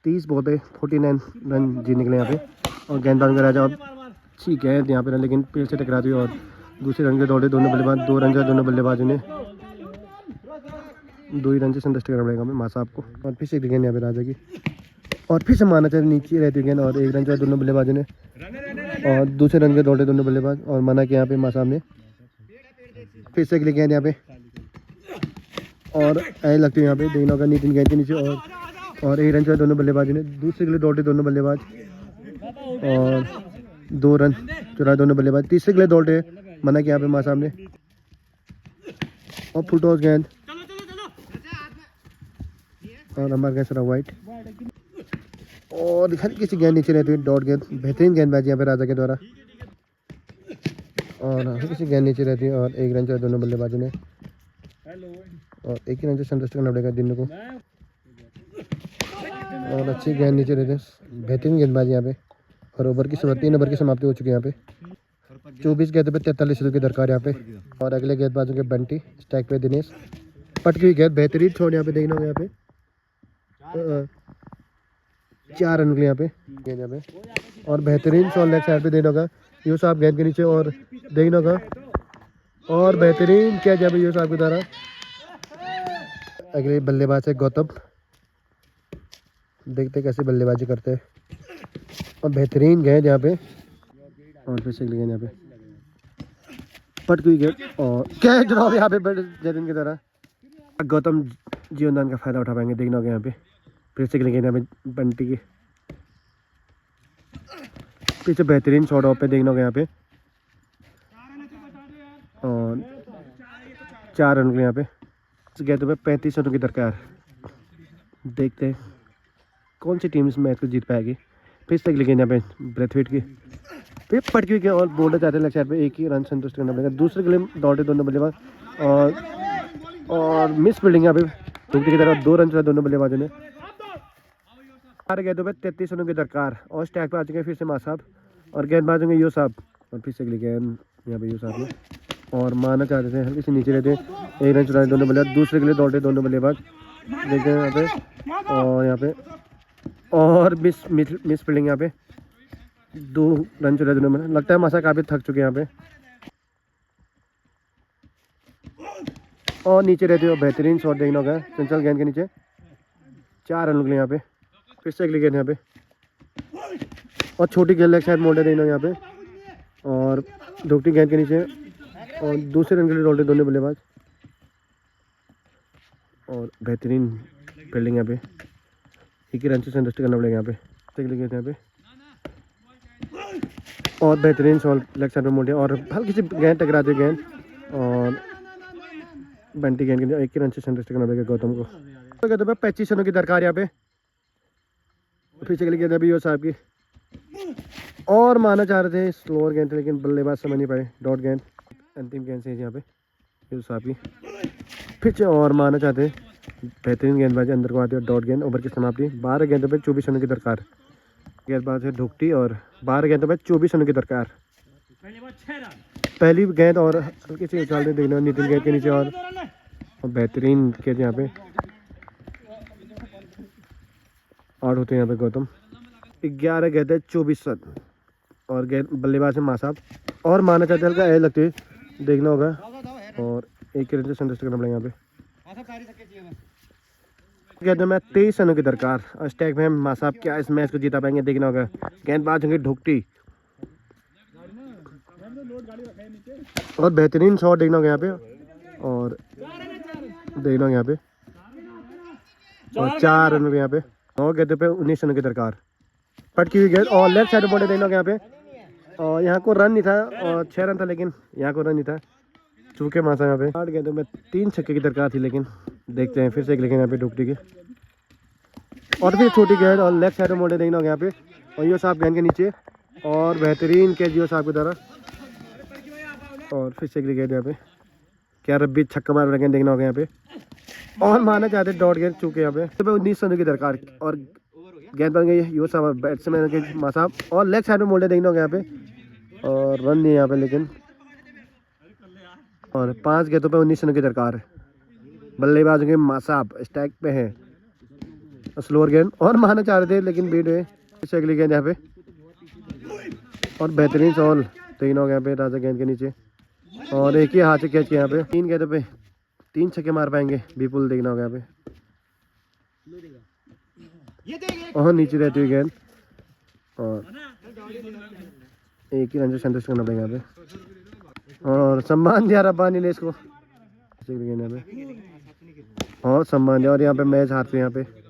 30 ball पे 49 run जीत निकले यहाँ पे। और गेंदबाज का राजा ठीक है यहाँ पे, लेकिन पेड़ से टकराती है और दूसरे रन के दौड़े दोनों बल्लेबाज, 2 रन जो दोनों बल्लेबाजों ने 2 ही रन से संतुष्ट करना पड़ेगा हमें माँ साहब को। और फिर से गेंद यहाँ पे राजा की, और फिर से माना चाहिए नीचे रहती है गेंद, और 1 रन जो दोनों बल्लेबाजों ने, और दूसरे रन के दौड़े दोनों बल्लेबाज, और माना कि यहाँ पे माँ साहब ने फिर से अगली गेंद यहाँ पे, और ऐसे लगती है यहाँ पे देखना होगा नितिन गेंद के नीचे, और 1 रन जो दोनों बल्लेबाजों ने, दूसरे के लिए दौड़े दोनों बल्लेबाज, और 2 रन चुराए दोनों बल्लेबाज, तीसरे के लिए दौड़े मना कि यहाँ पे माँ साहब ने, और फुल टॉस गेंद, और हमारे गेंद सरा वाइट, और हल्की सी गेंद नीचे रहती है डॉट गेंद। बेहतरीन गेंदबाजी यहाँ पे राजा के द्वारा, और हल्की सी गेंद नीचे रहती है, और 1 रन जो दोनों बल्लेबाजों ने, और 1 ही रन से संतुष्ट करना पड़ेगा दिन को। और अच्छी गेंद नीचे रहती है, बेहतरीन गेंदबाजी यहाँ पे। और ओवर की 3 ओवर की समाप्ति हो चुकी है यहाँ पे। 24 गेंद पे 43 रन की दरकार यहाँ पे। और अगले गेंदबाजों के बंटी, स्टैक पे दिनेश, पटकी हुई गेंद, बेहतरीन छोड़ यहाँ पे देखना होगा यहाँ पे। 4 रन के लिए यहाँ पे गेंद यहाँ पे, और बेहतरीन शॉट लेग साइड पे देना होगा यूँ साहब गेंद के नीचे, और देखना होगा, और बेहतरीन कैच यहाँ पे यूँ साहब की द्वारा। अगले बल्लेबाज है गौतम, देखते कैसे बल्लेबाजी करते हैं, और बेहतरीन गेंद यहाँ पे, और फिर से गेंद यहाँ पे पटकी हुई गेंद, और कैच ड्रॉप यहाँ पे जतिन की तरह। गौतम जीवनदान का फायदा उठा पाएंगे देखना होगा यहाँ पे। फिर से गेंद यहाँ पे बंटी की पीछे बेहतरीन शॉट ऑफ पे देखना होगा यहाँ पे, और 4 रन के लिए यहाँ पे। गेंदों पे 35 रनों की दरकार। देखते हैं कौन सी टीम इस मैच को जीत पाएगी। फिर से गेंद यहाँ पे ब्रेथवेट की, फिर पटकी हुई और बोल्डर चाहते हैं लेग साइड पे, 1 ही रन संतुष्ट करना पड़ेगा। दूसरे के लिए दौड़े दोनों बल्लेबाज, और मिस फील्डिंग यहाँ पे टुकड़ी की तरफ, 2 रन चला दोनों बल्लेबाजों ने। 4 गेंदों पे 33 रनों की दरकार, और स्टैक पे आ चुके हैं फिर से माँ साहब, और गेंदबाज होंगे यू साहब, और फिर से अगली गेंद यहाँ पे यू साहब ने, और मारना चाहते थे हल्के से नीचे रहते, 1 रन चुराए दोनों बल्लेबाज, दूसरे के लिए दौड़े दोनों बल्लेबाज देखते हैं यहाँ पे, और यहाँ पे और मिस फील्डिंग यहाँ पे, 2 रन चुराए दोनों में। लगता है मासा काफ़ी थक चुके हैं यहाँ पे, और नीचे रहते हो बेहतरीन शॉट देखना होगा चंचल गेंद के नीचे, 4 रन के लिए यहाँ पे। फिर से अगली गेंद यहाँ पे, और छोटी गेंद लेग साइड मोड़े देना यहाँ पे, और धुकटी गेंद के नीचे, और दूसरे रन के लिए दौड़े दोनों बल्लेबाज, और बेहतरीन फील्डिंग यहाँ पे, 1 ही रन से संतुष्ट करना पड़ेगा यहाँ पे। अगली गेंद यहाँ पे, और बेहतरीन शॉट लेग साइड में मोड़े, और हल्की सी गेंद टकराती है गेंद, और बंटी गेंद के 1 ही रन से संतुष्ट करना पड़ेगा गौतम को। तो कहते हैं 25 रनों की दरकार यहाँ पे। फिर चली गेंद अभी यो साहब की, और माना चाह रहे थे स्लोअर गेंद, लेकिन बल्लेबाज समझ नहीं पाए, डॉट गेंद अंतिम गेंद से यहाँ पे यो साहब की। फिर से और माना चाहते बेहतरीन गेंदबाजी अंदर को आती है, डॉट गेंद। ओवर की समाप्ति। 12 गेंदों पे 24 रनों की दरकार। गेंदबाज है ढुकटी, और 12 गेंदों पे 24 रनों की दरकार। पहली गेंद और हल्की सी उछाल दे देखना नितिन गेंद के नीचे, और बेहतरीन गेंद यहाँ पे आउट होते हैं यहाँ पे गौतम। 11 गेंद है 24 रन, और गेंद बल्लेबाज है माँ साहब, और माना चाहते हल्का ऐ लगते देखना होगा, और 1 रन से संतुष्ट करना पड़ेगा यहाँ पे। गेंद में 23 रनों की दरकार, और स्टैक में माँ साहब क्या इस मैच को जीता पाएंगे देखना होगा। गेंदबाज होंगे ढुकटी, और बेहतरीन शॉट देखना होगा यहाँ पे, और देखना होगा यहाँ पे, और 4 रन यहाँ पे। 9 गेंदों पे 19 रनों की दरकार। पटकी हुई गेंद, और लेफ्ट साइड में बोले देखना होगा यहाँ पे, और यहाँ को रन नहीं था, और 6 रन था, लेकिन यहाँ को रन नहीं था, चूके मासा यहाँ पे। 8 गेंदों में 3 छक्के की दरकार थी, लेकिन देखते हैं फिर से एक लेकिन यहाँ पे ढुकटी की, और फिर छोटी गेंद, और लेफ्ट साइड में मोड़े देखना होगा यहाँ पे, और यो साहब गेंद के नीचे, और बेहतरीन कैच यो साहब की द्वारा, और फिर से एक गेंद यहाँ पे, क्या रब्बी छक्का मार रहे देखना होगा यहाँ पे, और माना चाहते डॉट गेंद चूके यहाँ पे। 19 रनों की दरकार, और गेंद बन गई यो साहब बैट्समैन के माँ साहब, और लेग साइड में मोड़े देखना होगा यहाँ पे, और रन नहीं यहाँ पे लेकिन, और 5 गेंदों पे 19 रनों की दरकार। बल्लेबाज के माँ साहब स्टैक पे हैं, स्लोअर गेंद और मारना चाह रहे थे लेकिन बीट हुए। इससे अगली गेंद यहाँ पे और बेहतरीन शॉल 3 हो गया यहाँ पे राजा गेंद के नीचे और एक ही हाथ से कैच किया यहाँ पे। 3 गेंदों पे 3 छक्के मार पाएंगे विपुल, देखना होगा यहाँ पे और नीचे रहती हुई गेंद और एक ही रन से संतुष्ट करना पड़ेगा यहाँ पे और सम्मान दिया रब्बा नीलेश को यहाँ पे और सम्मान दिया और यहाँ पे मैच हारते हैं यहाँ पे।